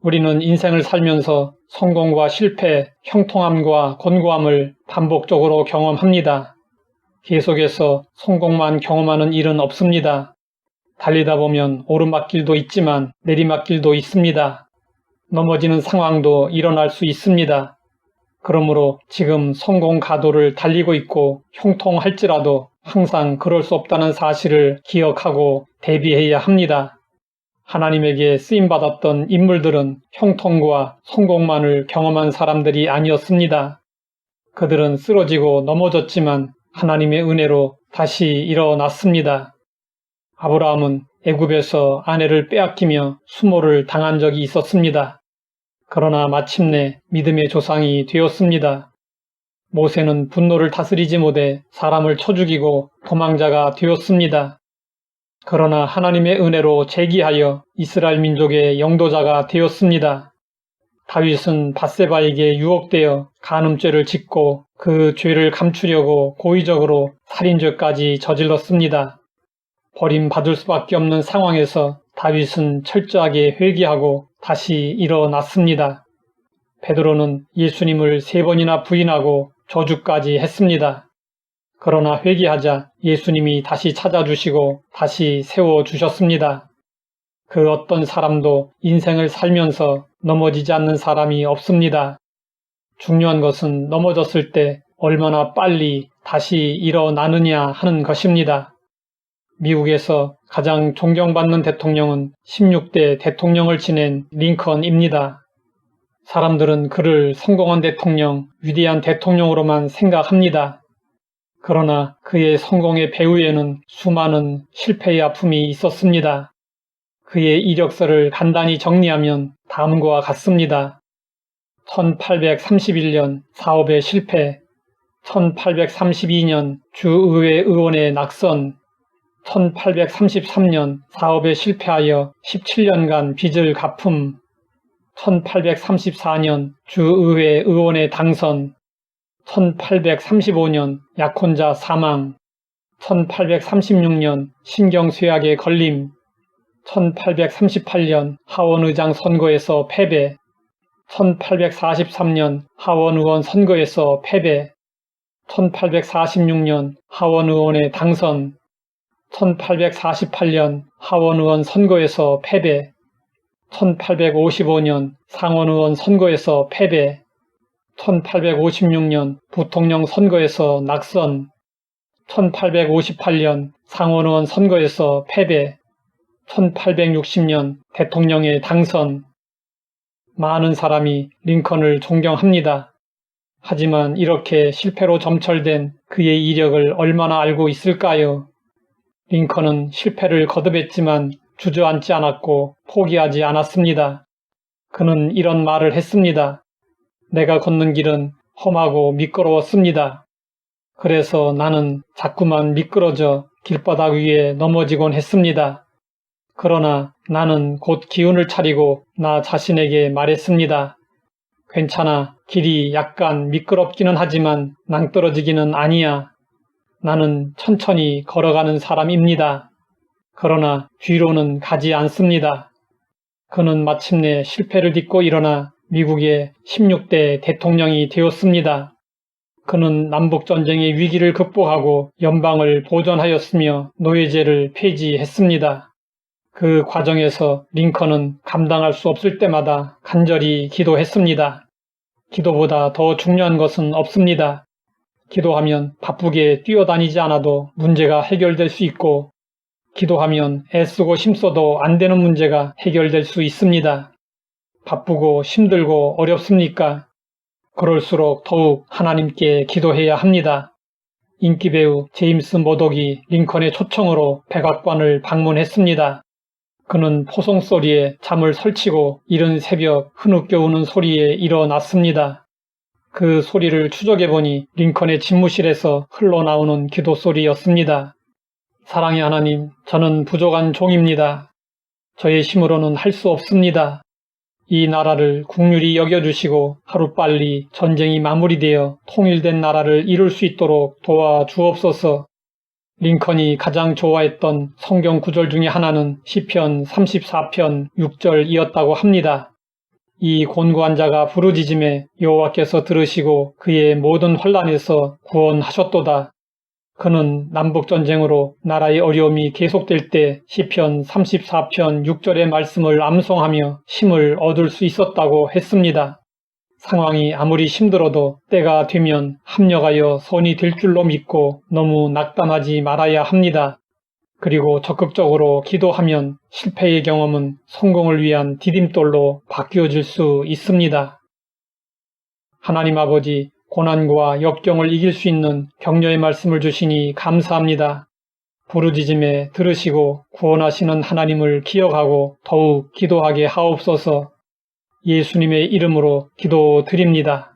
우리는 인생을 살면서 성공과 실패, 형통함과 곤고함을 반복적으로 경험합니다. 계속해서 성공만 경험하는 일은 없습니다. 달리다 보면 오르막길도 있지만 내리막길도 있습니다. 넘어지는 상황도 일어날 수 있습니다. 그러므로 지금 성공 가도를 달리고 있고 형통할지라도 항상 그럴 수 없다는 사실을 기억하고 대비해야 합니다. 하나님에게 쓰임받았던 인물들은 형통과 성공만을 경험한 사람들이 아니었습니다. 그들은 쓰러지고 넘어졌지만 하나님의 은혜로 다시 일어났습니다. 아브라함은 애굽에서 아내를 빼앗기며 수모를 당한 적이 있었습니다. 그러나 마침내 믿음의 조상이 되었습니다. 모세는 분노를 다스리지 못해 사람을 쳐 죽이고 도망자가 되었습니다. 그러나 하나님의 은혜로 재기하여 이스라엘 민족의 영도자가 되었습니다. 다윗은 밧세바에게 유혹되어 간음죄를 짓고 그 죄를 감추려고 고의적으로 살인죄까지 저질렀습니다. 버림받을 수밖에 없는 상황에서 다윗은 철저하게 회개하고 다시 일어났습니다. 베드로는 예수님을 3번이나 부인하고 저주까지 했습니다. 그러나 회개하자 예수님이 다시 찾아주시고 다시 세워주셨습니다. 그 어떤 사람도 인생을 살면서 넘어지지 않는 사람이 없습니다. 중요한 것은 넘어졌을 때 얼마나 빨리 다시 일어나느냐 하는 것입니다. 미국에서 가장 존경받는 대통령은 16대 대통령을 지낸 링컨입니다. 사람들은 그를 성공한 대통령, 위대한 대통령으로만 생각합니다. 그러나 그의 성공의 배후에는 수많은 실패의 아픔이 있었습니다. 그의 이력서를 간단히 정리하면 다음과 같습니다. 1831년 사업의 실패, 1832년 주의회 의원의 낙선, 1833년 사업에 실패하여 17년간 빚을 갚음, 1834년 주의회 의원의 당선, 1835년 약혼자 사망, 1836년 신경쇠약에 걸림, 1838년 하원의장 선거에서 패배, 1843년 하원의원 선거에서 패배, 1846년 하원의원의 당선, 1848년 하원의원 선거에서 패배, 1855년 상원의원 선거에서 패배, 1856년 부통령 선거에서 낙선, 1858년 상원의원 선거에서 패배, 1860년 대통령의 당선. 많은 사람이 링컨을 존경합니다. 하지만 이렇게 실패로 점철된 그의 이력을 얼마나 알고 있을까요? 링컨은 실패를 거듭했지만 주저앉지 않았고 포기하지 않았습니다. 그는 이런 말을 했습니다. 내가 걷는 길은 험하고 미끄러웠습니다. 그래서 나는 자꾸만 미끄러져 길바닥 위에 넘어지곤 했습니다. 그러나 나는 곧 기운을 차리고 나 자신에게 말했습니다. 괜찮아. 길이 약간 미끄럽기는 하지만 낭떠러지기는 아니야. 나는 천천히 걸어가는 사람입니다. 그러나 뒤로는 가지 않습니다. 그는 마침내 실패를 딛고 일어나 미국의 16대 대통령이 되었습니다. 그는 남북전쟁의 위기를 극복하고 연방을 보존하였으며 노예제를 폐지했습니다. 그 과정에서 링컨은 감당할 수 없을 때마다 간절히 기도했습니다. 기도보다 더 중요한 것은 없습니다. 기도하면 바쁘게 뛰어다니지 않아도 문제가 해결될 수 있고, 기도하면 애쓰고 힘써도 안 되는 문제가 해결될 수 있습니다. 바쁘고 힘들고 어렵습니까? 그럴수록 더욱 하나님께 기도해야 합니다. 인기배우 제임스 머독이 링컨의 초청으로 백악관을 방문했습니다. 그는 포송 소리에 잠을 설치고 이른 새벽 흐느껴 우는 소리에 일어났습니다. 그 소리를 추적해보니 링컨의 집무실에서 흘러나오는 기도 소리였습니다. 사랑의 하나님, 저는 부족한 종입니다. 저의 힘으로는 할 수 없습니다. 이 나라를 국률이 여겨주시고 하루빨리 전쟁이 마무리되어 통일된 나라를 이룰 수 있도록 도와주옵소서. 링컨이 가장 좋아했던 성경 구절 중에 하나는 시편 34편 6절이었다고 합니다. 이 곤고한 자가 부르짖음에 여호와께서 들으시고 그의 모든 환난에서 구원하셨도다. 그는 남북전쟁으로 나라의 어려움이 계속될 때 시편 34편 6절의 말씀을 암송하며 힘을 얻을 수 있었다고 했습니다. 상황이 아무리 힘들어도 때가 되면 합력하여 선이 될 줄로 믿고 너무 낙담하지 말아야 합니다. 그리고 적극적으로 기도하면 실패의 경험은 성공을 위한 디딤돌로 바뀌어질 수 있습니다. 하나님 아버지, 고난과 역경을 이길 수 있는 격려의 말씀을 주시니 감사합니다. 부르짖음에 들으시고 구원하시는 하나님을 기억하고 더욱 기도하게 하옵소서. 예수님의 이름으로 기도드립니다.